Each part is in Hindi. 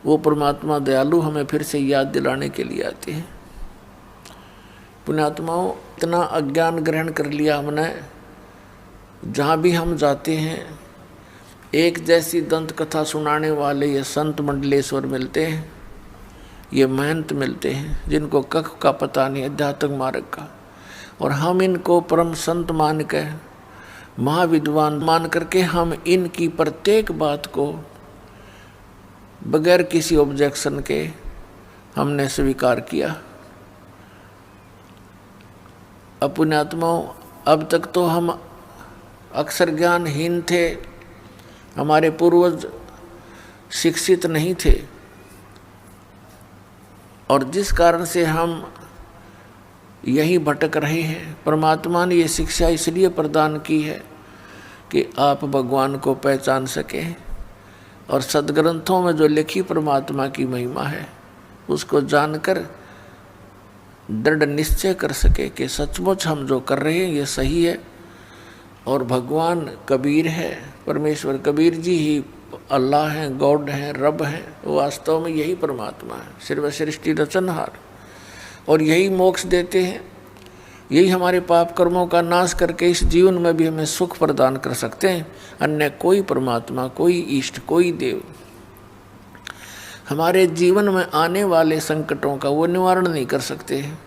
वो परमात्मा दयालु हमें फिर से याद दिलाने के लिए आते हैं। पुण्यात्माओं, इतना अज्ञान ग्रहण कर लिया हमने, जहाँ भी हम जाते हैं एक जैसी दंत कथा सुनाने वाले ये संत मंडलेश्वर मिलते हैं, ये महंत मिलते हैं जिनको कख का पता नहीं अध्यात्म मार्ग का, और हम इनको परम संत मान के, महाविद्वान मान करके हम इनकी प्रत्येक बात को बगैर किसी ऑब्जेक्शन के हमने स्वीकार किया। पुण्यात्माओं, अब तक तो हम अक्षर ज्ञानहीन थे, हमारे पूर्वज शिक्षित नहीं थे, और जिस कारण से हम यही भटक रहे हैं। परमात्मा ने ये शिक्षा इसलिए प्रदान की है कि आप भगवान को पहचान सकें और सदग्रंथों में जो लिखी परमात्मा की महिमा है उसको जानकर दृढ़ निश्चय कर सके कि सचमुच हम जो कर रहे हैं ये सही है, और भगवान कबीर है, परमेश्वर कबीर जी ही अल्लाह हैं, गॉड हैं, रब हैं, वास्तव में यही परमात्मा है, सर्व सृष्टि रचनहार, और यही मोक्ष देते हैं। यही हमारे पाप कर्मों का नाश करके इस जीवन में भी हमें सुख प्रदान कर सकते हैं। अन्य कोई परमात्मा, कोई इष्ट, कोई देव हमारे जीवन में आने वाले संकटों का वो निवारण नहीं कर सकते हैं।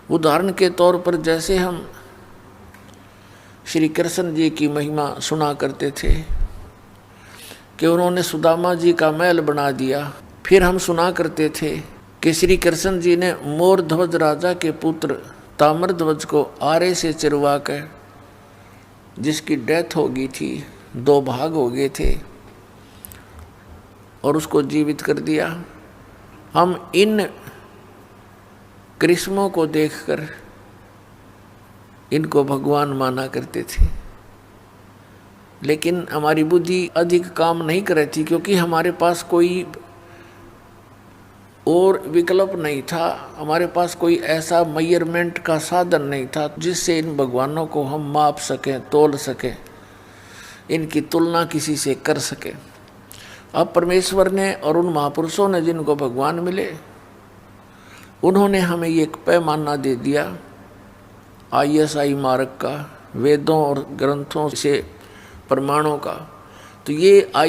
उदाहरण के तौर पर जैसे हम श्री कृष्ण जी की महिमा सुना करते थे कि उन्होंने सुदामा जी का महल बना दिया, फिर हम सुना करते थे कि श्री कृष्ण जी ने मोर ध्वज राजा के पुत्र ताम्र ध्वज को आरे से चिरवा कर, जिसकी डेथ हो गई थी, 2 भाग हो गए थे, और उसको जीवित कर दिया। हम इन कृष्णों को देखकर इनको भगवान माना करते थे, लेकिन हमारी बुद्धि अधिक काम नहीं कर रही थी, क्योंकि हमारे पास कोई और विकल्प नहीं था, हमारे पास कोई ऐसा मेजरमेंट का साधन नहीं था जिससे इन भगवानों को हम माप सकें, तोल सकें, इनकी तुलना किसी से कर सकें। अब परमेश्वर ने और उन महापुरुषों ने जिनको भगवान मिले, उन्होंने हमें ये एक पैमाना दे दिया ISI मार्ग का, वेदों और ग्रंथों से प्रमाणों का। तो ये